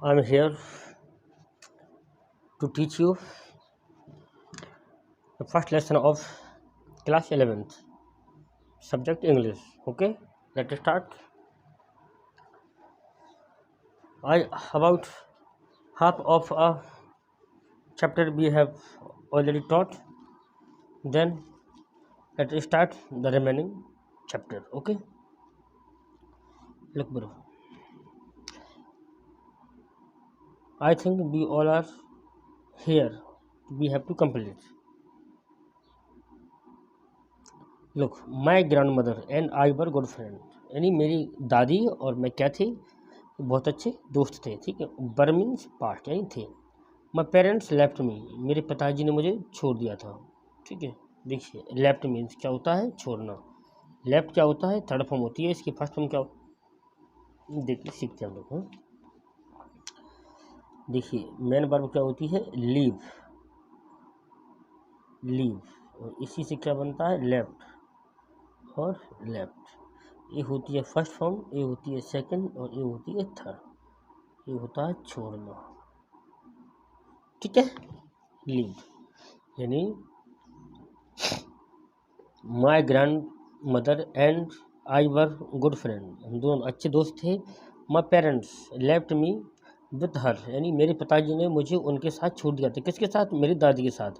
I'm here to teach you the first lesson of class 11th, subject English. Okay, let's start. About half of a chapter we have already taught. Then let's start the remaining chapter. Okay, look, bro. I think we all are here. We have to complete. Look, my grandmother and I were good friends. यानी मेरी दादी और मैं क्या थे, बहुत अच्छे दोस्त थे. ठीक है. बर मीन्स पास्ट यानी थे. माई पेरेंट्स लेफ्ट मी, मेरे पिताजी ने मुझे छोड़ दिया था. ठीक है. देखिए, लेफ्ट मीन्स क्या होता है, छोड़ना. लेफ्ट क्या होता है, थर्ड फॉर्म होती है. इसकी फर्स्ट फॉर्म क्या देखिए, सीखते हैं हम लोग. देखिए, मेन वर्ब क्या होती है, लीव. लीव, और इसी से क्या बनता है, लेफ्ट और लेफ्ट. ये होती है फर्स्ट फॉर्म, ये होती है सेकंड, और ये होती है थर्ड. ये होता है छोड़ना. ठीक है. लीव यानी my grand mother and I were good friend, हम दोनों अच्छे दोस्त थे. My parents left me with her, यानी मेरे पिताजी ने मुझे उनके साथ छोड़ दिया था. किसके साथ, मेरी दादी के साथ.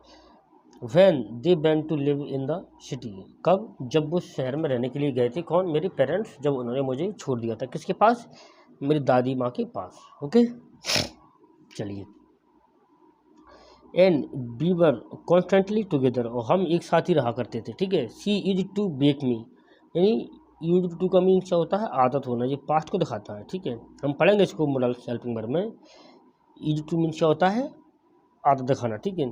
When they went to live in the city, कब, जब वो शहर में रहने के लिए गए थे. कौन, मेरे पेरेंट्स, जब उन्होंने मुझे छोड़ दिया था. किसके पास, मेरी दादी माँ के पास. ओके, चलिए. And we were constantly together, और हम एक साथ ही रहा करते थे. ठीक है. शी यूज टू बेक मी, यानी यूज टू का मीन्स क्या होता है, आदत होना. ये पास्ट को दिखाता है. ठीक है. हम पढ़ेंगे इसको मोरल हेल्पिंग वर्ब में. यूज टू मीन्स क्या होता है, आदत दिखाना. ठीक है.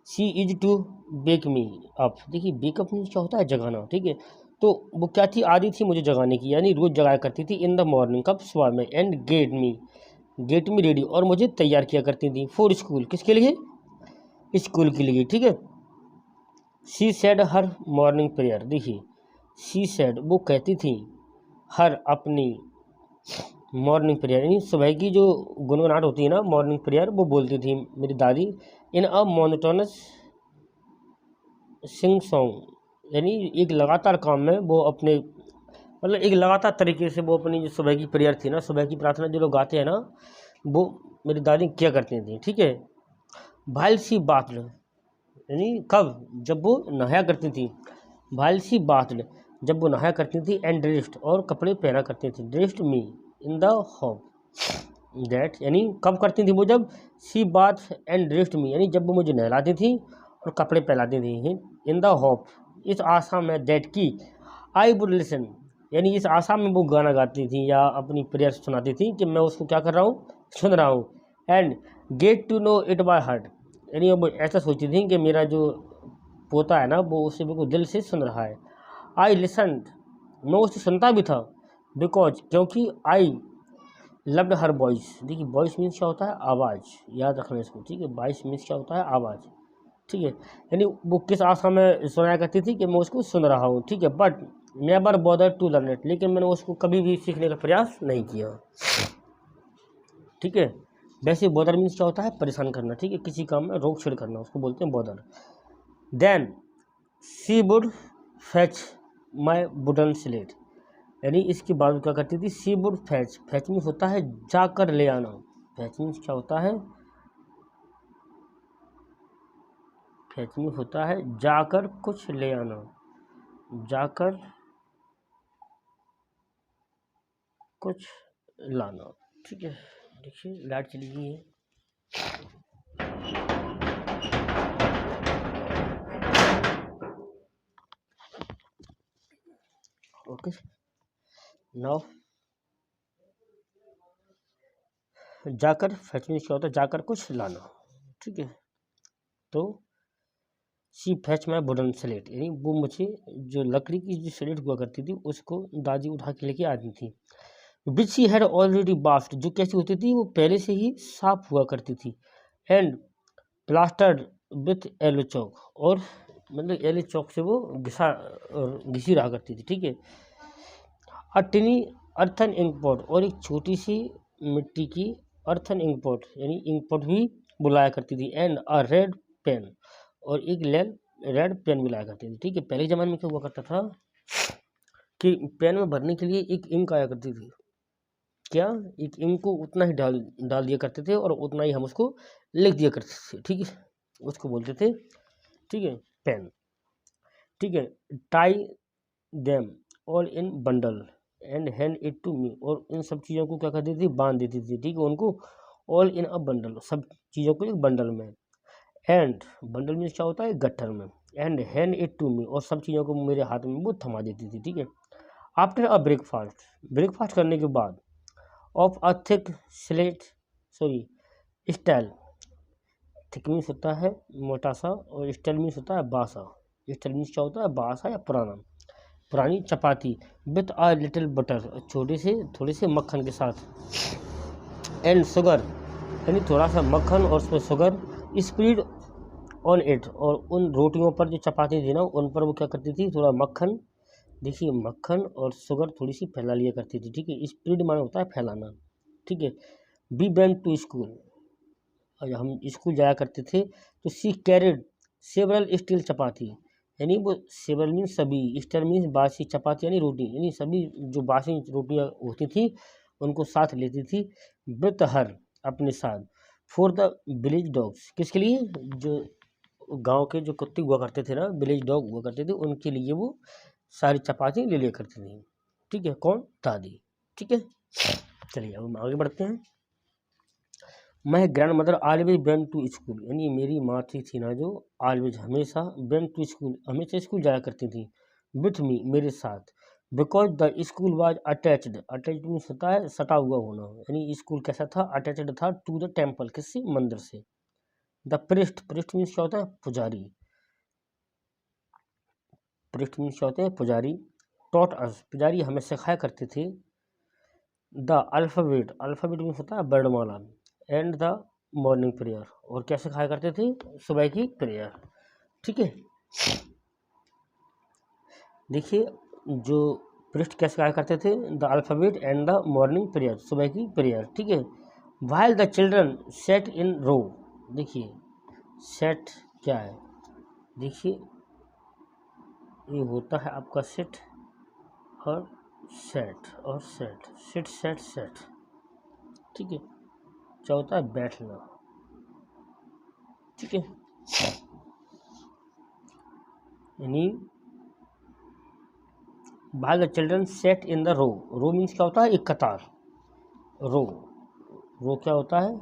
She is to wake me up, देखिए बेकअप मीन्स क्या होता है, जगाना. ठीक है. तो वो क्या थी, आदि थी मुझे जगाने की, यानी रोज़ जगाया करती थी. इन द मॉर्निंग, कब, सुबह में. एंड गेट मी रेडी, और मुझे तैयार किया करती थी. फॉर स्कूल, किसके लिए, स्कूल के लिए. ठीक है. She said her morning prayer, देखिए शी सेड वो कहती थी, हर अपनी, मॉर्निंग प्रेयर यानी सुबह की जो गुनगुनाहट होती है ना, मॉर्निंग प्रेयर, वो बोलती थी मेरी दादी. इन अ मोनोटोनस सिंग सॉन्ग, यानी एक लगातार काम में वो अपने, मतलब एक लगातार तरीके से वो अपनी जो सुबह की प्रेयर थी ना, सुबह की प्रार्थना जो लोग गाते हैं ना, वो मेरी दादी किया करती थी. ठीक है. भाइल सी बात, यानी कब, जब वो नहाया करती थी. भाइल सी बात, जब वो नहाया करती थी. एंड ड्रेस्ड, और कपड़े पहना करती थी. Dressed me in the hope that, यानी कब करती थी वो, जब सी बात एंड ड्रेस्ड मी, यानी जब वो मुझे नहलाती थी और कपड़े पहनाती थी. इन द होप, इस आशा में, दैट की आई वुड लिसन, यानी इस आशा में वो गाना गाती थी या अपनी प्रेयर सुनाती थी कि मैं उसको क्या कर रहा हूँ, सुन रहा हूँ. And get to know it by heart, यानी वो ऐसा सोचती थी कि मेरा जो पोता है ना, वो उसे बिल्कुल दिल से सुन रहा है. आई लिसनड, मैं उसे सुनता भी था. बिकॉज, क्योंकि आई लव्ड हर वॉइस, देखिए वॉइस मीन्स क्या होता है, आवाज़, याद रखना इसको. ठीक है. वॉइस मीन्स क्या होता है, आवाज़. ठीक है. यानी वो किस आशा में सुनाया करती थी कि मैं उसको सुन रहा हूँ. ठीक है. But never bother to learn it, लेकिन मैंने उसको कभी भी सीखने का प्रयास नहीं किया. ठीक है. वैसे बॉदर मीन्स क्या होता है, परेशान करना. ठीक है. किसी काम में रोक छेड़ करना, उसको बोलते हैं bother. Then she would fetch my wooden slate, यानी इसके बाद क्या करती थी, she would fetch. Fetch means होता है जाकर ले आना. फैच मीन्स क्या होता है, फैच मीन्स होता है जाकर कुछ ले आना, जाकर कुछ लाना. ठीक है. देखिए लाइट चली गई है. ओके. नाउ जाकर, फैच मीन्स क्या होता है, जाकर कुछ लाना. ठीक है. तो सी फैच माई वुडन स्लेट, यानी वो मुझे जो लकड़ी की जो स्लेट हुआ करती थी उसको दादी उठा के लेके आती थी. विच शी हैड ऑलरेडी बाफ्ड, जो कैसी होती थी, वो पहले से ही साफ हुआ करती थी. एंड प्लास्टर्ड विथ येलो चौक, और मतलब येलो चौक से वो घिसी रहा करती थी. ठीक है. अ टिनी अर्थन इंक पॉट, और एक छोटी सी मिट्टी की अर्थन इंकपॉट यानी इंकपॉट भी बुलाया करती थी। एंड अ रेड पेन, और एक रेड पेन भी लाया करती थी। ठीक है, पहले ज़माने में क्या हुआ करता था कि पेन में भरने के लिए एक इंक आया करती थी। क्या, एक इंक को उतना ही डाल दिया करते थे और उतना ही हम उसको लिख दिया करते थे। ठीक है, उसको बोलते थे, ठीक है, पेन। ठीक है, tie them all in bundle and hand it to me, और इन सब चीज़ों को क्या कर देती थी, बांध देती थी। ठीक है, उनको ऑल इन अ बंडल, सब चीज़ों को एक बंडल में। एंड बंडल में क्या होता है, गट्ठर में। And hand it to me, और सब चीज़ों को मेरे हाथ में वो थमा देती थी। ठीक है, आफ्टर अ ब्रेकफास्ट करने के बाद, of a thick slate style, thick means होता है मोटा सा, और स्टाइल मीन्स होता है बासा। स्टाइल मीन्स क्या होता है, बासा या पुरानी चपाती, विथ अ लिटिल बटर, थोड़े से मक्खन के साथ। एंड शुगर, यानी थोड़ा सा मक्खन और उसमें शुगर, स्प्रेड ऑन इट, और उन रोटियों पर जो चपाती थी ना, उन पर वो क्या करती थी, थोड़ा मक्खन, देखिए मक्खन और शुगर थोड़ी सी फैला लिया करती थी। ठीक है, स्प्रेड माना होता है फैलाना। ठीक है, बी वेंट टू स्कूल, और हम स्कूल जाया करते थे, तो सी कैरिड सेवरल स्टील चपाती, यानी वो सेवरल मीन्स सभी, स्टील मीन्स बासी, चपाती यानी रोटी, यानी सभी जो बासी रोटियां होती थी उनको साथ लेती थी, विथ हर, अपने साथ, फॉर द विलेज डॉग्स, किसके लिए, जो गांव के जो कुत्ते हुआ करते थे ना, विलेज डॉग हुआ करते थे, उनके लिए वो सारी चपाती ले लिया करती थी। ठीक है, कौन, दादी। ठीक है, चलिए अब हम आगे बढ़ते हैं। My grandmother always went to school, यानी मेरी माँ थी ना जो, ऑलवेज हमेशा, वेंट टू स्कूल हमेशा स्कूल जाया करती थी, विथ मी मेरे साथ, because the school was attached means होता है सटा हुआ होना, यानी स्कूल कैसा था, अटैच्ड था, टू द टेम्पल, किससे, मंदिर से। द प्रिस्ट मीन्स क्या होता है, पुजारी। प्रिस्ट मीन्स क्या होते हैं, पुजारी। टॉट अस, पुजारी हमें सिखाया करते थे, द अल्फ़ाबेट मीन्स होता है वर्णमाला, एंड द मॉर्निंग प्रेयर, और क्या सिखाया करते थे, सुबह की प्रेयर। ठीक है, देखिए जो पृष्ठ क्या सिखाया करते थे, the alphabet and the morning prayer, सुबह की प्रेयर। ठीक है, वाइल द चिल्ड्रन सेट इन रो, देखिए सेट क्या है, देखिए ये होता है आपका सेट और सेट। ठीक है, क्या होता है, बैठना। ठीक है, यानी बाल the children sat in the row means क्या होता है, एक कतार। रो क्या होता है,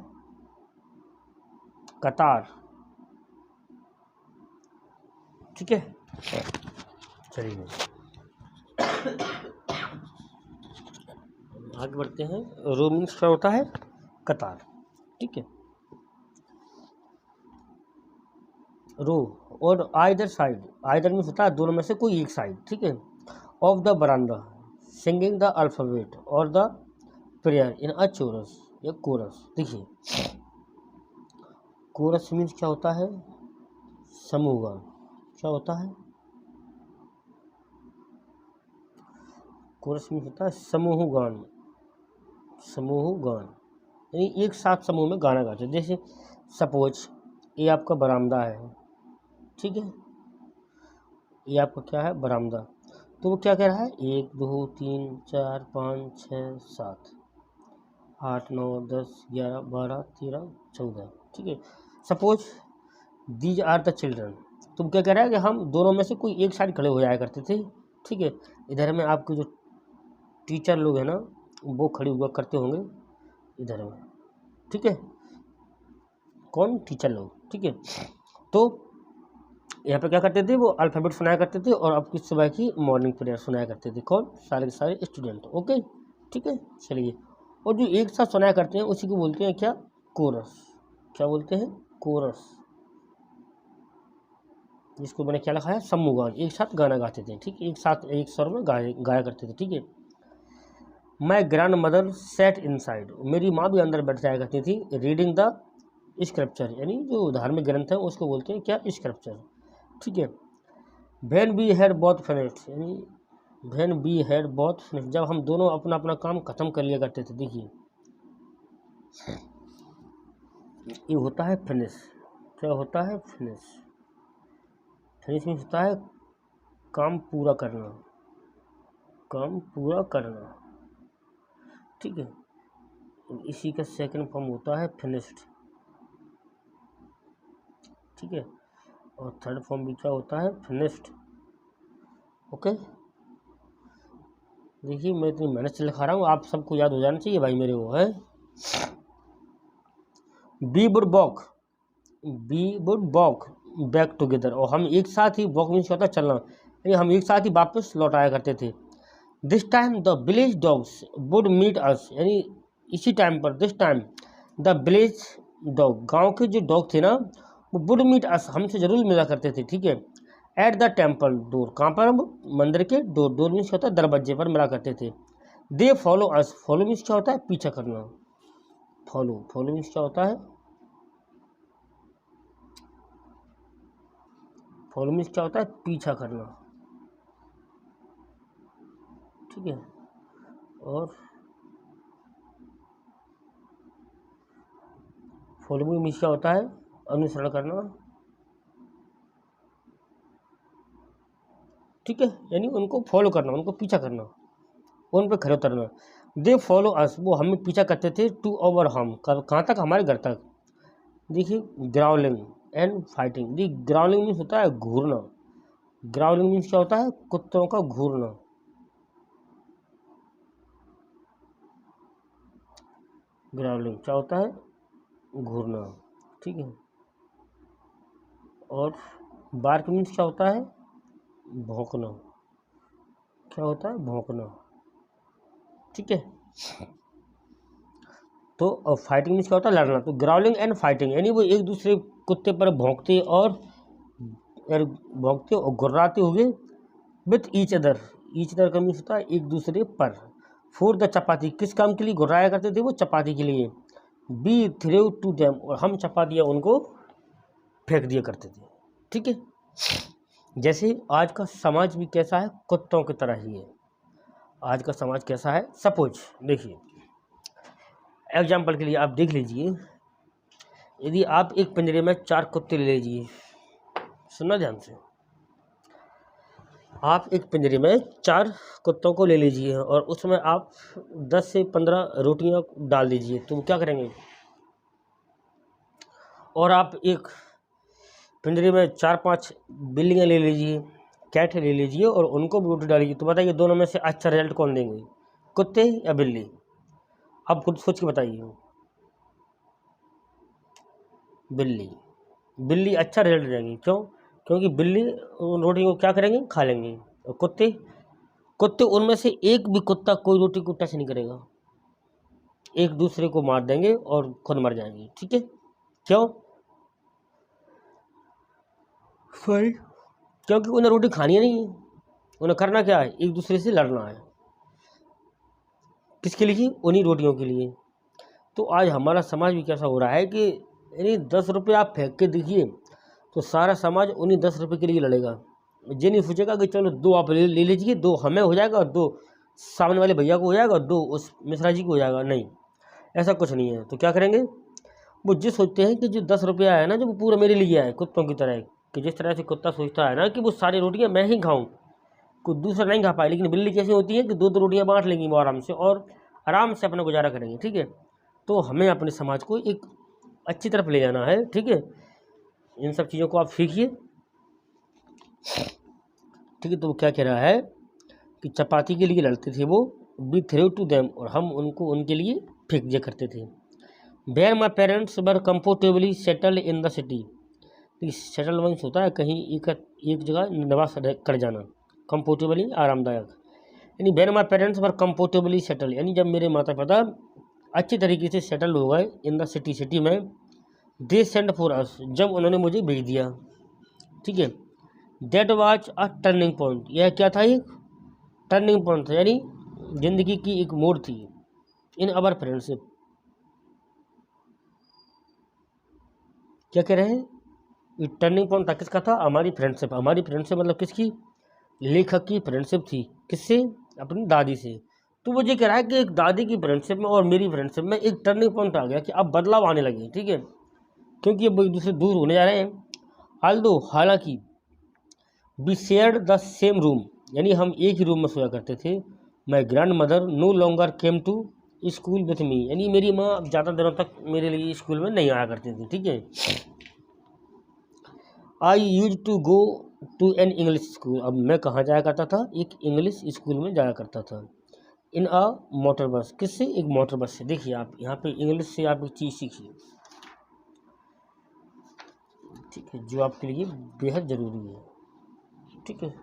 कतार। ठीक है, चलिए आगे बढ़ते हैं। रो मीन्स क्या होता है, कतार। ठीक है, रो, और आइदर मीन्स होता है दोनों में से कोई एक साइड। ठीक है, of the veranda, singing the alphabet और द प्रेयर इन अ चोरस, या कोरस। देखिए कोरस मीन्स क्या होता है, समूहगान। क्या होता है, कोरस मीन्स होता है समूह गान, यानी एक साथ समूह में गाना गाते। जैसे सपोज ये आपका बरामदा है, ठीक है, ये आपका क्या है, बरामदा, तो वो क्या कह रहा है, 1 2 3 4 5 6 7 8 9 10 11 12 13 14। ठीक है, suppose these are the children, तुम क्या कह रहा है कि हम दोनों में से कोई एक साइड खड़े हो जाया करते थे। ठीक है, इधर में आपके जो टीचर लोग हैं ना, वो खड़े हुआ करते होंगे इधर में। ठीक है, कौन, टीचर लोग। ठीक है, तो यहाँ पे क्या करते थे, वो अल्फ़ाबेट सुनाया करते थे और आपकी सुबह की मॉर्निंग प्रेयर सुनाया करते थे, कौन, सारे के सारे स्टूडेंट। ओके, ठीक है, चलिए, और जो एक साथ सुनाया करते हैं उसी को बोलते हैं क्या, कोरस। क्या बोलते हैं, कोरस, जिसको मैंने क्या लिखा है, समूह गान, एक साथ गाना गाते थे। ठीक है, एक साथ एक स्वर में गाया करते थे। ठीक है, my grand mother said inside, मेरी माँ भी अंदर बैठ जाया करती थी, रीडिंग द स्क्रिप्चर, यानी जो धार्मिक ग्रंथ है उसको बोलते हैं क्या, स्क्रिप्चर। ठीक है, when we had both finished, यानी when we had both finished, जब हम दोनों अपना अपना काम खत्म कर लिया करते थे। देखिए ये होता है फिनिश। क्या होता है? फिनिश। फिनिश मीन्स होता है काम पूरा करना, काम पूरा करना, ठीक है। इसी का सेकंड फॉर्म होता है फिनिश्ड, ठीक है। और थर्ड फॉर्म भी क्या होता है? फिनिश्ड। ओके, देखिए मैं इतनी मेहनत से लिखा रहा हूँ, आप सबको याद हो जाना चाहिए भाई मेरे वो है। We would walk, we would walk back together, और हम एक साथ ही, वॉक मीन्स क्या होता है? चलना, यानी हम एक साथ ही वापस लौट आया करते थे। This time the village dogs would meet us, यानी इसी टाइम पर, this time the village dog, गांव के जो डॉग थे ना, वो वुड मीट अस, हमसे जरूर मिला करते थे, ठीक है। एट द टेम्पल डोर, कहाँ पर? हम मंदिर के डोर, डोर मीन्स क्या होता है? दरवाजे पर मिला करते थे। They follow us, follow means क्या होता है? पीछा करना। फॉलो, फॉलो मीन्स क्या होता है? फॉलो मीन्स क्या होता है? पीछा करना, ठीक है। और फॉलो मीन्स क्या होता है? अनुसरण करना, ठीक है, यानी उनको फॉलो करना, उनको पीछा करना, उन पर खड़े उतरना। दे फॉलो अस, वो हमें पीछा करते थे, टू ओवर हम, कहाँ तक? हमारे घर तक। देखिए growling and fighting, the growling means होता है घूरना, ग्राउलिंग मीन्स क्या होता है? कुत्तों का घूरना, ग्राउलिंग क्या होता है? घूरना, ठीक है। और बार्क मीन्स क्या होता है? भौंकना, क्या होता है? भौंकना, ठीक है। तो फाइटिंग मीन्स क्या होता है? लड़ना। तो ग्राउलिंग एंड फाइटिंग, यानी वो एक दूसरे कुत्ते पर भौंकते और गुर्राते हुए, with each other, each other का मीन्स होता है एक दूसरे पर। फॉर द चपाती, किस काम के लिए गुर्राया करते थे? वो चपाती के लिए। बी थ्रू टू देम, और हम चपातियाँ उनको फेंक दिया करते थे, ठीक है। जैसे आज का समाज भी कैसा है? कुत्तों की तरह ही है। आज का समाज कैसा है? सपोज देखिए, एग्जाम्पल के लिए आप देख लीजिए, यदि आप एक पिंजरे में 4 कुत्ते ले लीजिए, सुनना ध्यान से, आप एक पिंजरे में 4 कुत्तों को ले लीजिए और उसमें आप 10 से 15 रोटियां डाल दीजिए, तो वो क्या करेंगे? और आप एक पिंजरे में 4-5 बिल्लियाँ ले लीजिए, कैट ले लीजिए, और उनको भी रोटी डालिए, तो बताइए दोनों में से अच्छा रिजल्ट कौन देंगे? कुत्ते या बिल्ली? आप खुद सोच के बताइए। बिल्ली, बिल्ली अच्छा रिजल्ट देंगी। क्यों? क्योंकि बिल्ली उन रोटी को क्या करेंगे? खा लेंगे। और कुत्ते, कुत्ते उनमें से एक भी कुत्ता कोई रोटी को टच नहीं करेगा, एक दूसरे को मार देंगे और खुद मर जाएंगे, ठीक है। क्यों? सही, क्योंकि उन्हें रोटी खानी नहीं है, उन्हें करना क्या है? एक दूसरे से लड़ना है। किसके लिए? उन्हीं रोटियों के लिए। तो आज हमारा समाज भी कैसा हो रहा है कि यानी 10 रुपये आप फेंक के देखिए तो सारा समाज उन्हीं 10 रुपये के लिए लड़ेगा। ये नहीं सोचेगा कि चलो 2 आप ले लीजिए, 2 हमें हो जाएगा और 2 सामने वाले भैया को हो जाएगा और 2 उस मिश्रा जी को हो जाएगा। नहीं, ऐसा कुछ नहीं है। तो क्या करेंगे? वो ये सोचते हैं कि जो 10 रुपया है ना, जो वो पूरा मेरे लिए है, कुत्तों की तरह। कि जिस तरह से कुत्ता सोचता है ना कि वो सारी रोटियां मैं ही खाऊं, कोई दूसरा नहीं खा पाए, लेकिन बिल्ली कैसी होती है कि 2-2 रोटियां बांट लेंगी वो आराम से, और आराम से अपना गुजारा करेंगे, ठीक है। तो हमें अपने समाज को एक अच्छी तरफ ले जाना है, ठीक है। इन सब चीज़ों को आप सीखिए, ठीक है। तो वो क्या कह रहा है कि चपाती के लिए लड़ते थे वो, वी थ्रू टू देम, और हम उनको उनके लिए फेंक दिया करते थे। Where my parents were comfortably settled in the city, settle means होता है कहीं एक जगह निवास कर जाना, कंफर्टेबली आरामदायक, यानी where my parents were comfortably settle, यानी जब मेरे माता पिता अच्छी तरीके से सेटल हो गए इन द सिटी, सिटी में। दे सेंड फॉर अस, जब उन्होंने मुझे भेज दिया, ठीक है। That was a turning point, यह क्या था? एक टर्निंग पॉइंट था, यानी जिंदगी की एक मोड़ थी इन अवर फ्रेंडशिप। क्या कह रहे हैं? ये टर्निंग पॉइंट था, किसका था? हमारी फ्रेंडशिप। हमारी फ्रेंडशिप मतलब किसकी? लेखक की फ्रेंडशिप थी। किससे? अपनी दादी से। तो वो ये कह रहा है कि एक दादी की फ्रेंडशिप में और मेरी फ्रेंडशिप में एक टर्निंग पॉइंट आ गया कि अब बदलाव आने लगे, ठीक है। क्योंकि अब एक दूसरे दूर होने जा रहे हैं। आल्दो हालांकि we shared the same room, यानी हम एक ही रूम में सोया करते थे। My grandmother no longer came to school with me, यानी मेरी माँ अब ज़्यादा दिनों तक मेरे लिए स्कूल में नहीं आया करती थी। ठीक है। I use to go to an English school, अब मैं कहाँ जाया करता था, एक इंग्लिश स्कूल में जाया करता था। इन अ मोटर बस, किससे, एक मोटर बस से। देखिए आप यहाँ पे इंग्लिश से आप एक चीज़ सीखिए, ठीक है, जो आपके लिए बेहद ज़रूरी है। ठीक है।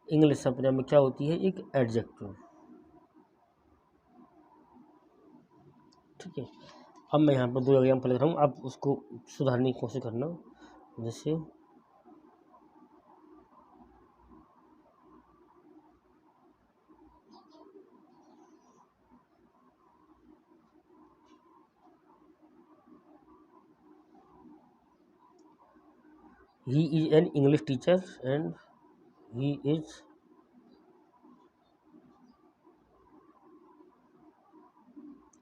इंग्लिश अपने में क्या होती है, एक एडजेक्टिव। ठीक है। अब मैं यहाँ पर 2 एग्जाम्पल लिख रहा हूँ, आप उसको सुधारने की कोशिश करना। जैसे he is an English teacher and he is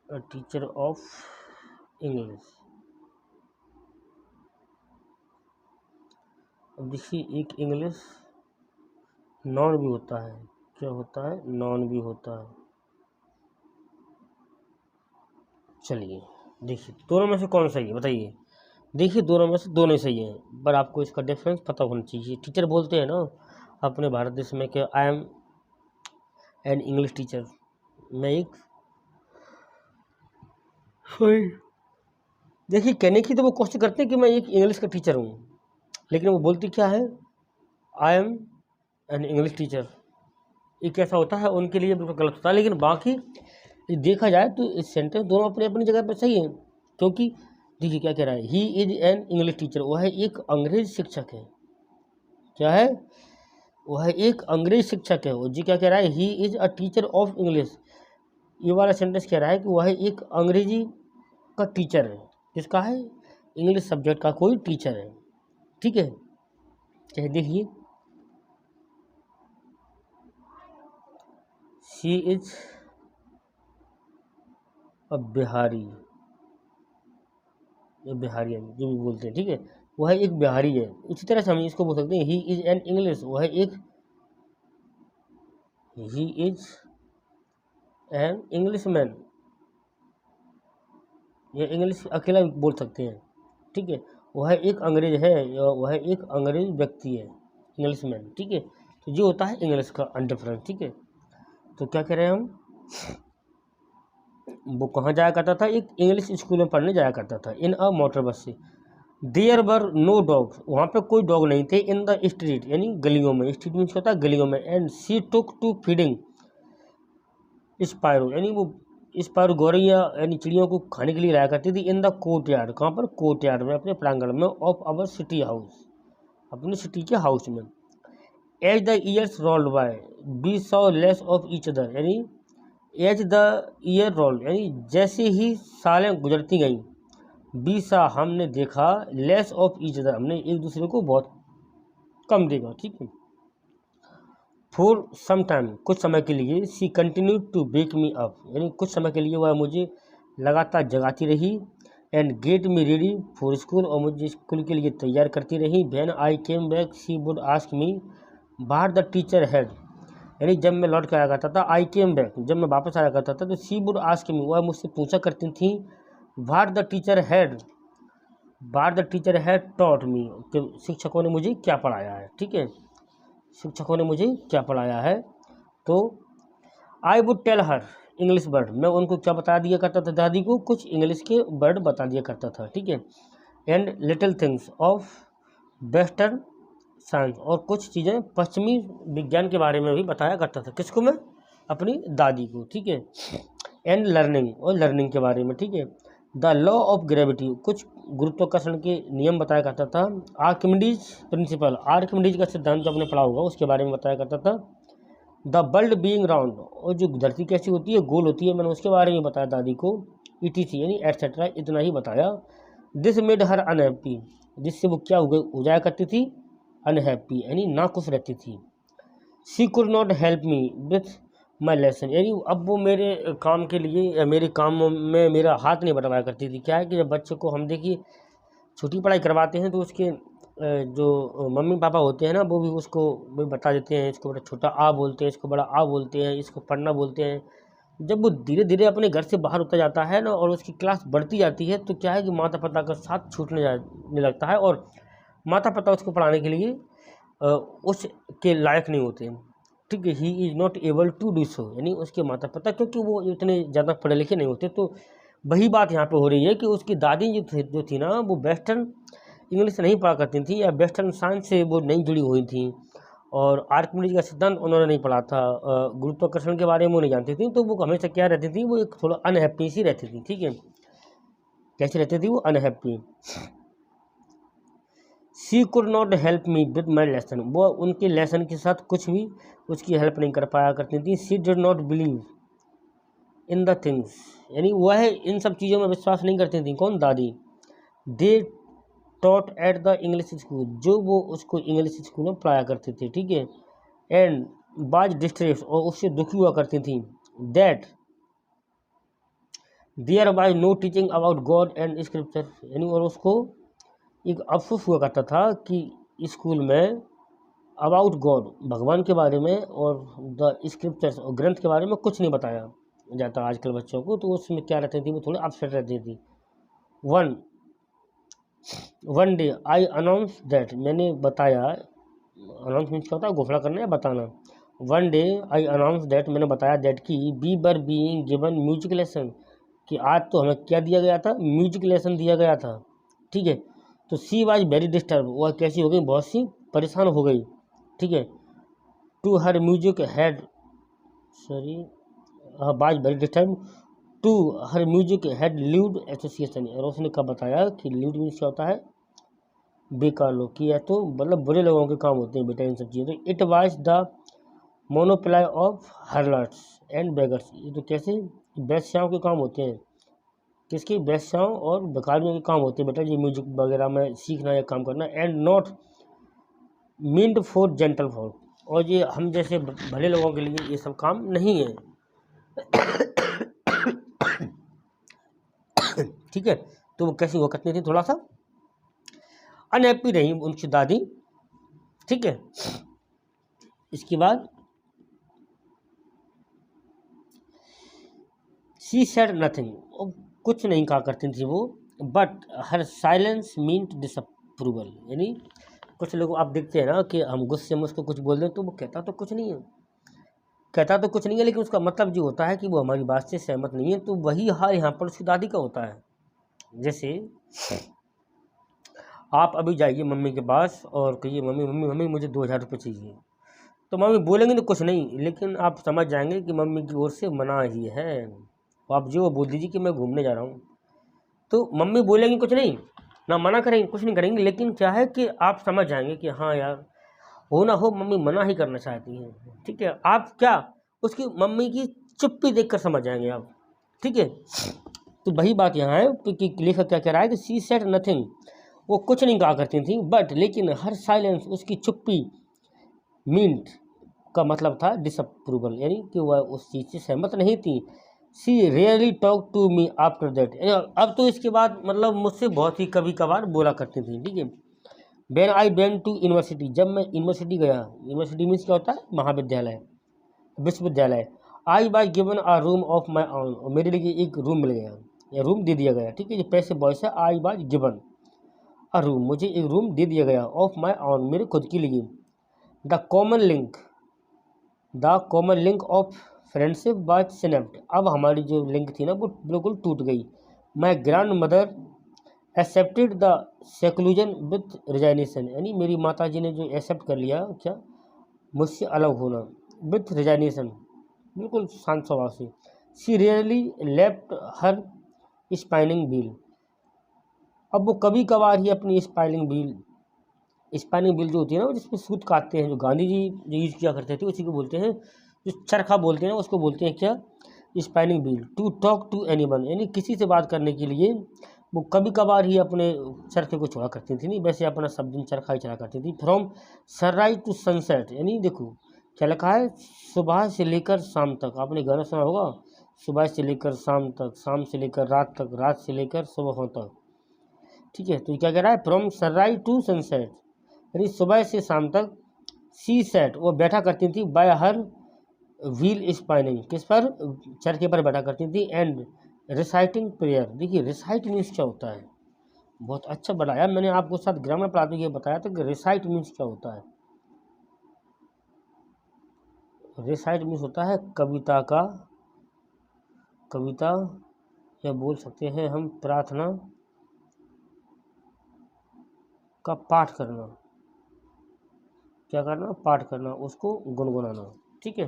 a teacher of English. अब देखिए एक इंग्लिश नॉन भी होता है, क्या होता है, नॉन भी होता है। चलिए देखिए दोनों में से कौन सही है बताइए। देखिए दोनों में से दोनों ही सही हैं, पर आपको इसका डिफरेंस पता होना चाहिए। टीचर बोलते हैं ना अपने भारत देश में कि I am an English teacher, मैं एक, सॉरी, देखिए कहने की तो वो कोशिश करते हैं कि मैं एक इंग्लिश का टीचर हूँ, लेकिन वो बोलती क्या है, I am an English teacher. ये कैसा होता है उनके लिए बिल्कुल गलत होता है, लेकिन बाकी देखा जाए तो इस सेंटेंस दोनों अपनी अपनी जगह पर सही है। क्योंकि देखिए क्या कह रहा है, he is an English teacher, वह एक अंग्रेज शिक्षक है। क्या है, वह एक अंग्रेज शिक्षक है। और जी क्या कह रहा है, he is a teacher of English. ये वाला सेंटेंस कह रहा है कि वह एक अंग्रेजी का टीचर है। किसका है, इंग्लिश सब्जेक्ट का कोई टीचर है। ठीक है। चाहे देखिए, शी इज अ बिहारी, बिहारियन जो भी बोलते हैं। ठीक है, वह एक बिहारी है। इसी तरह से हम इसको बोल सकते हैं, ही इज एन इंग्लिश, वह एक, he is an English man, ये इंग्लिश अकेला भी बोल सकते हैं। ठीक है, वह एक अंग्रेज है, या वह एक अंग्रेज व्यक्ति है, इंग्लिश मैन। ठीक है, तो ये होता है इंग्लिश का डिफरेंस। ठीक है, तो क्या कह रहे हैं हम, वो कहाँ जाया करता था, एक इंग्लिश स्कूल में पढ़ने जाया करता था। इन अ मोटर बस से। देयर वर नो डॉग्स, वहाँ पे कोई डॉग नहीं थे। इन द स्ट्रीट, यानी गलियों में, स्ट्रीट मीन्स होता है गलियों में। And she took to feeding Spiro, यानी वो स्पायरो गौरैया यानी चिड़ियों को खाने के लिए लाया करती थी। इन द कोर्ट यार्ड, कहाँ पर, कोर्ट यार्ड में, अपने प्रांगण में। ऑफ अवर सिटी हाउस, अपने सिटी के हाउस में। As the years rolled by we saw less of each other, यानी एज द ईयर रोल्ड, यानी जैसे ही सालें गुजरती गईं, वी सा हमने देखा, लेस ऑफ ईच अदर, हमने एक दूसरे को बहुत कम देखा। ठीक है। फॉर सम टाइम, कुछ समय के लिए। She continue to wake me up, यानी कुछ समय के लिए वह मुझे लगातार जगाती रही। And get me ready for school, और मुझे स्कूल के लिए तैयार करती रही। When I came back she would ask me बाहर द टीचर हैड, यानी जब मैं लौट कर आया करता था, आई केम बैक, जब मैं वापस आया करता था, तो शी वुड आस्क मी, वह मुझसे पूछा करती थी, बाहर द टीचर हैड, बाहर the teacher had taught me, कि शिक्षकों ने मुझे क्या पढ़ाया है। ठीक है, शिक्षकों ने मुझे क्या पढ़ाया है। तो I would tell her English word, मैं उनको क्या बता दिया करता था, दादी को कुछ इंग्लिश के वर्ड बता दिया करता था। ठीक है। And little things of western science, और कुछ चीज़ें पश्चिमी विज्ञान के बारे में भी बताया करता था। किसको, मैं, अपनी दादी को। ठीक है। एंड लर्निंग, और लर्निंग के बारे में। ठीक है। द लॉ ऑफ ग्रेविटी, कुछ गुरुत्वाकर्षण के नियम बताया करता था। आर्किमिडीज प्रिंसिपल, आर्किमिडीज का सिद्धांत जो आपने पढ़ा होगा उसके बारे में बताया करता था। द वर्ल्ड बीइंग राउंड, और जो धरती कैसी होती है, गोल होती है, मैंने उसके बारे में बताया दादी को। ETC यानी एटसेट्रा, इतना ही बताया। दिस मेड हर अनहैप्पी, जिससे वो क्या हो जाया करती थी, अनहैप्पी, यानी ना खुश रहती थी। She could not help me with my lesson, यानी अब वो मेरे काम के लिए या मेरे काम में मेरा हाथ नहीं बटवाया करती थी। क्या है कि जब बच्चे को हम देखिए छोटी पढ़ाई करवाते हैं तो उसके जो मम्मी पापा होते हैं ना वो भी उसको भी बता देते हैं, इसको बड़ा छोटा आ बोलते हैं, इसको बड़ा आ बोलते हैं, इसको पढ़ना बोलते हैं। जब वो धीरे धीरे अपने घर से बाहर होता जाता है ना और उसकी क्लास बढ़ती जाती है तो क्या है कि माता पिता का साथ छूटने जाने लगता है और माता पिता उसको पढ़ाने के लिए उसके लायक नहीं होते। ठीक है, he is not able to do so, यानी उसके माता पिता क्योंकि वो इतने ज़्यादा पढ़े लिखे नहीं होते। तो वही बात यहाँ पे हो रही है कि उसकी दादी जो थी ना वो वेस्टर्न इंग्लिश नहीं पढ़ा करती थी या वेस्टर्न साइंस से वो नहीं जुड़ी हुई थी और आर्किमिडीज का सिद्धांत उन्होंने नहीं पढ़ा था, गुरुत्वाकर्षण के बारे में वो नहीं जानती थी। तो वो हमेशा क्या रहती थी, वो एक थोड़ा अनहैप्पी सी रहती थी। ठीक है, कैसे रहती थी वो, unhappy. She could not help me with my lesson, वो उनके लेसन के साथ कुछ भी उसकी हेल्प नहीं कर पाया करती थी। She did not believe in the things, यानी वह इन सब चीज़ों में विश्वास नहीं करती थी। कौन, दादी। They taught at the English school, जो वो उसको इंग्लिश स्कूल में पढ़ाया करते थे। ठीक है, एंड बाज डिस्ट्रेस, और उससे दुखी हुआ करती थी। That there by no teaching about God and scripture, यानी और उसको एक अफसोस हुआ करता था कि स्कूल में अबाउट गॉड, भगवान के बारे में, और द स्क्रिप्चर्स, और ग्रंथ के बारे में कुछ नहीं बताया जाता आजकल बच्चों को। तो उसमें क्या रहती थी, वो थोड़ी अपसेट रहती थी। One day I announce that, मैंने बताया, अनाउंस मीन्स क्या होता है, घोषणा करना या बताना। One day I announce that, मैंने बताया दैट कि we were being given music lesson, कि आज तो हमें क्या दिया गया था, म्यूजिक लेसन दिया गया था। ठीक है, तो सी वाज वेरी डिस्टर्ब, वह कैसी हो गई, बहुत सी परेशान हो गई। ठीक है, to her music had, sorry, was very disturb to her music had lewd association, और उसने कब बताया कि ल्यूड मीन्स क्या होता है, बेकार लोग, की है तो मतलब बुरे लोगों के काम होते हैं बेटा इन सब चीज़ों। तो it was the monopoly of hurlers and beggars, ये तो कैसे वैश्याओं के काम होते हैं, किसकी, वैश्याओं और भिखारियों के काम होते हैं बेटा ये म्यूजिक वगैरह में सीखना या काम करना। And not meant for gentle fall, और ये हम जैसे भले लोगों के लिए ये सब काम नहीं है। ठीक है, तो वो कैसी हुआ करती थी, थोड़ा सा अनहैप्पी रही उनकी दादी। ठीक है, इसके बाद शी सेड नथिंग, कुछ नहीं कहा करती थी वो। But her silence meant disapproval, यानी कुछ लोग आप देखते हैं ना कि हम गुस्से में उसको कुछ बोल दें तो वो कहता तो कुछ नहीं है, कहता तो कुछ नहीं है, लेकिन उसका मतलब जो होता है कि वो हमारी बात से सहमत नहीं है। तो वही हाल यहाँ पर उसकी दादी का होता है। जैसे आप अभी जाइए मम्मी के पास और कहिए मम्मी मम्मी मम्मी मुझे 2000 रुपये चाहिए, तो मम्मी बोलेंगे तो कुछ नहीं, लेकिन आप समझ जाएंगे कि मम्मी की ओर से मना ही है। तो आप जो बोल दीजिए कि मैं घूमने जा रहा हूँ, तो मम्मी बोलेंगी कुछ नहीं, ना मना करेंगे, कुछ नहीं करेंगे, लेकिन क्या है कि आप समझ जाएंगे कि हाँ यार हो ना हो मम्मी मना ही करना चाहती हैं। ठीक है, आप क्या उसकी मम्मी की चुप्पी देखकर समझ जाएंगे आप। ठीक है, तो वही बात यहाँ है कि लेखक क्या कह रहा है कि शी सेड नथिंग, वो कुछ नहीं कहा करती थी। बट लेकिन हर साइलेंस, उसकी चुप्पी, मीन्ट का मतलब था डिसअप्रूवल, यानी कि वह उस चीज़ से सहमत नहीं थी। She rarely talk to me after that, अब तो इसके बाद मतलब मुझसे बहुत ही कभी कभार बोला करती थी। ठीक है, when I went to university, जब मैं यूनिवर्सिटी गया, यूनिवर्सिटी मीन्स क्या होता है, महाविद्यालय, विश्वविद्यालय। I was given a room of my own, और मेरे लिए एक रूम मिल गया या रूम दे दिया गया। ठीक है, ये पैसे बॉयस है, I was given a room, मुझे एक रूम दे दिया गया, ऑफ माई ओन, मेरे खुद के लिए। The common link of friendship was snapped, अब हमारी जो लिंक थी ना वो बिल्कुल टूट गई। My grand mother accepted the seclusion with resignation, यानी मेरी माता जी ने जो एक्सेप्ट कर लिया क्या, मुझसे अलग होना, विथ रिजाइनेशन, बिल्कुल शांत स्वभाव से। She rarely left her spinning wheel, अब वो कभी कभार ही अपनी स्पाइनिंग व्हील जो होती है ना, वो जिसमें सूत काटते हैं, जो गांधी जी जो यूज किया करते थे उसी को बोलते हैं, जो चरखा बोलते हैं उसको बोलते हैं क्या, spinning wheel. To talk to anyone, यानी किसी से बात करने के लिए वो कभी कभार ही अपने चरखे को छोड़ा करती थी, नहीं वैसे अपना सब दिन चरखा ही चला करती थी। फ्रॉम सनराइज टू सनसेट, यानी देखो क्या लिखा है, सुबह से लेकर शाम तक। आपने गाना सुना होगा, सुबह से लेकर शाम तक, शाम से लेकर रात तक, रात से लेकर सुबह तक। ठीक है, तो क्या कह रहा है, फ्रॉम सनराइज टू सनसेट, यानी सुबह से शाम तक। सी सेट, वो बैठा करती थी, बाय हर व्हील स्पाइनिंग, किस पर, चरखे पर बैठा करती थी। एंड रिसाइटिंग प्रेयर, देखिए रिसाइट मीन्स क्या होता है, बहुत अच्छा बताया मैंने आपको, साथ ग्रामर पढ़ाते हुए बताया था कि रिसाइट मीन्स क्या होता है। रिसाइट मीन्स होता है कविता का, कविता या बोल सकते हैं हम प्रार्थना का पाठ करना। क्या करना, पाठ करना, उसको गुनगुनाना। ठीक है,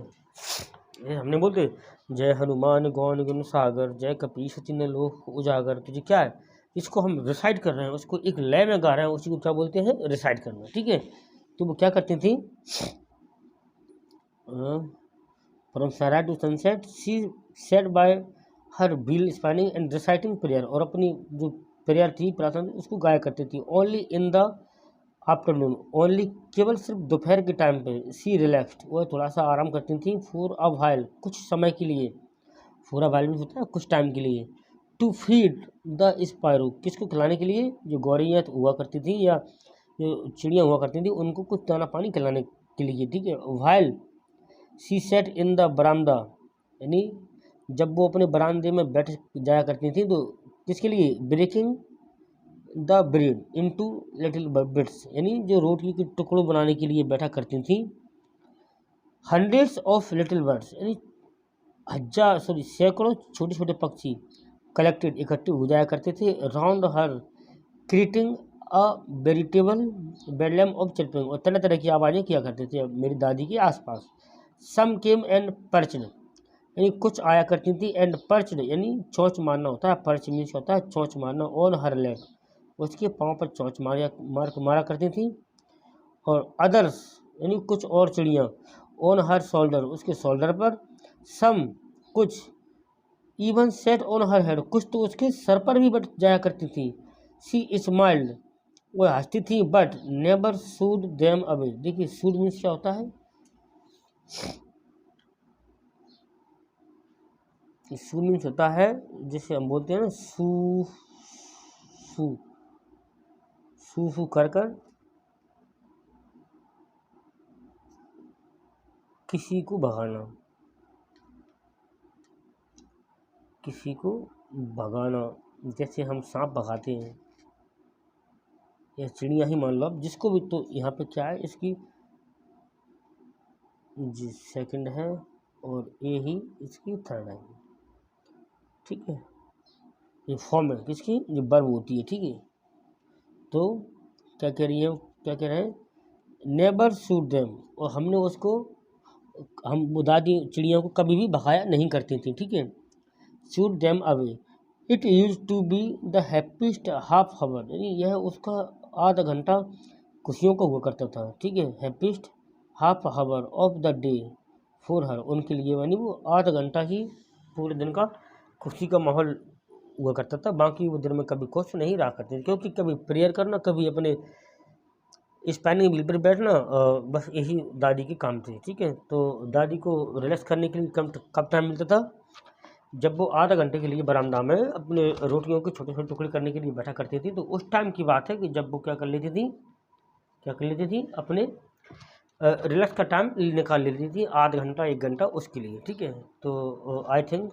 ये हमने बोलते जय हनुमान गौन गुण सागर, जय कपीश तिन लोक उजागर। तो ये क्या है, इसको हम रिसाइट कर रहे हैं, उसको एक लय में गा रहे हैं, उसी को क्या बोलते हैं, रिसाइट करना। ठीक है, तो वो क्या करती थी, from sunrise to sunset she sat by her wheel spinning and reciting prayer, और अपनी जो प्रेयर थी, प्रार्थना थी, उसको गाया करती थी। Only in the afternoon, only केवल सिर्फ दोपहर के टाइम पे। सी रिलैक्स्ड, वो थोड़ा सा आराम करती थी। फॉर अ व्हाइल, कुछ समय के लिए। फॉर अ व्हाइल मीन्स होता है कुछ टाइम के लिए। टू फीड द स्पायरो, किसको खिलाने के लिए, जो गौरैया हुआ करती थी या जो चिड़िया हुआ करती थी, उनको कुछ दाना पानी खिलाने के लिए। ठीक है, while she sat in the बरामदा, यानी जब वो अपने बरामदे में बैठ जाया करती थी, तो किसके लिए, breaking the bread into little bits, यानी जो रोटी के टुकड़ों बनाने के लिए बैठा करती थी। हंड्रेड्स ऑफ लिटिल बर्ड्स, यानी सैकड़ों छोटे छोटे पक्षी कलेक्टेड, इकट्ठे हो जाया करते थे। Round her creating a veritable bedlam of chirping, और तरह तरह की आवाज़ें किया करते थे मेरी दादी के आसपास। सम केम एंड पर्चड, यानी कुछ आया करती थी। एंड पर्चड यानी चोंच मारना होता है, पर्च मीन्स होता है चोंच मारना। ऑन हर लेग, उसके पाँव पर चोंच मारा करती थी। और अदर्स यानी कुछ और चिड़ियाँ, ऑन हर शोल्डर, उसके शोल्डर पर। सम कुछ, even set on her head, कुछ तो उसके सर पर भी बैठ जाया करती थी। सी स्माइल्ड, वो हंसती थी। But never should them away, देखिए शूड मीन्स क्या होता है, शू मीन्स होता है जिसे हम बोलते हैं ना सू सू सू सू कर कर किसी को भगाना, किसी को भगाना, जैसे हम सांप भगाते हैं या चिड़िया ही मान लो अब, जिसको भी। तो यहाँ पे क्या है, इसकी जी सेकंड है और ए ही इसकी थर्ड है। ठीक है, ये फॉर्म है किसकी, ये वर्ब होती है। ठीक है, तो क्या कह रही है, क्या कह रहे हैं, नेबर शूट देम, और हमने उसको, हम वो दादी चिड़िया को कभी भी भगाया नहीं करती थी। ठीक है, shoot them away, it use to be the happiest half hour, यानी यह उसका आधा घंटा खुशियों का हुआ करता था। ठीक है, happiest half hour of the day for her, उनके लिए, यानी वो आधा घंटा ही पूरे दिन का खुशी का माहौल हुआ करता था, बाकी वो दिन में कभी खुश नहीं रहा करते थे, क्योंकि कभी प्रेयर करना, कभी अपने स्पैनिंग व्हील पर बैठना, बस यही दादी के काम थे। ठीक है, तो दादी को रिलैक्स करने के लिए कब टाइम मिलता था, जब वो आधा घंटे के लिए बरामदा में अपने रोटियों के छोटे छोटे टुकड़े करने के लिए बैठा करती थी। तो उस टाइम की बात है कि जब वो क्या कर लेती थी, क्या कर लेती थी, अपने रिलैक्स का टाइम निकाल लेती थी, आधा घंटा 1 घंटा उसके लिए। ठीक है, तो I think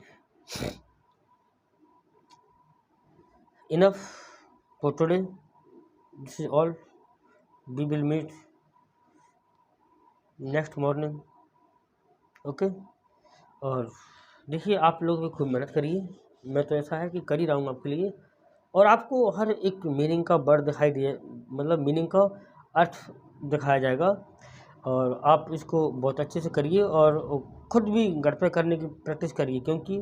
enough for today, this is all, we will meet next morning. Okay, और देखिए आप लोग भी खूब मेहनत करिए, मैं तो ऐसा है कि कर ही रहा हूँ आपके लिए, और आपको हर एक मीनिंग का वर्ड दिखाई दिए, मतलब मीनिंग का अर्थ दिखाया जाएगा, और आप इसको बहुत अच्छे से करिए, और खुद भी घर पे करने की प्रैक्टिस करिए, क्योंकि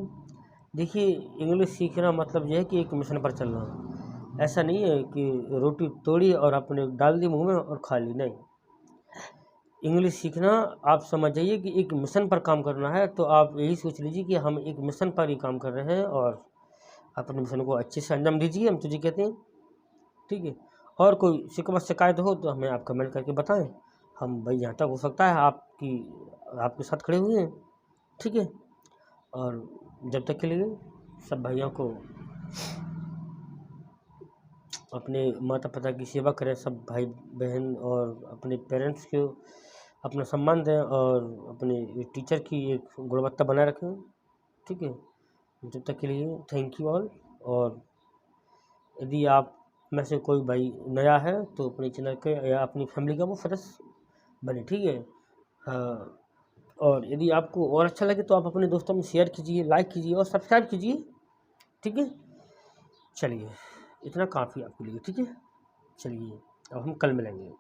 देखिए इंग्लिश सीखना मतलब यह है कि एक मिशन पर चलना, ऐसा नहीं है कि रोटी तोड़ी और आपने डाल दी मुंह में और खा ली, नहीं। इंग्लिश सीखना आप समझ जाइए कि एक मिशन पर काम करना है, तो आप यही सोच लीजिए कि हम एक मिशन पर ही काम कर रहे हैं, और अपने मिशन को अच्छे से अंजाम दीजिए, हम तुझे कहते हैं। ठीक है, और कोई शिकवा शिकायत हो तो हमें आप कमेंट करके बताएं, हम भाई यहाँ तक हो सकता है आपकी आपके साथ खड़े हुए हैं, ठीक है। और जब तक के लिए सब भाइयों को अपने माता पिता की सेवा करें, सब भाई बहन, और अपने पेरेंट्स को अपना सम्मान दें, और अपने टीचर की एक गुणवत्ता बनाए रखें, ठीक है। जब तक के लिए थैंक यू ऑल। और यदि आप में से कोई भाई नया है तो अपने चैनल के या अपनी फैमिली का वो सदस्य बने, ठीक है। हाँ, और यदि आपको और अच्छा लगे तो आप अपने दोस्तों में शेयर कीजिए, लाइक कीजिए और सब्सक्राइब कीजिए, ठीक है। चलिए, इतना काफ़ी आपके लिए, ठीक है। चलिए, अब हम कल मिलेंगे।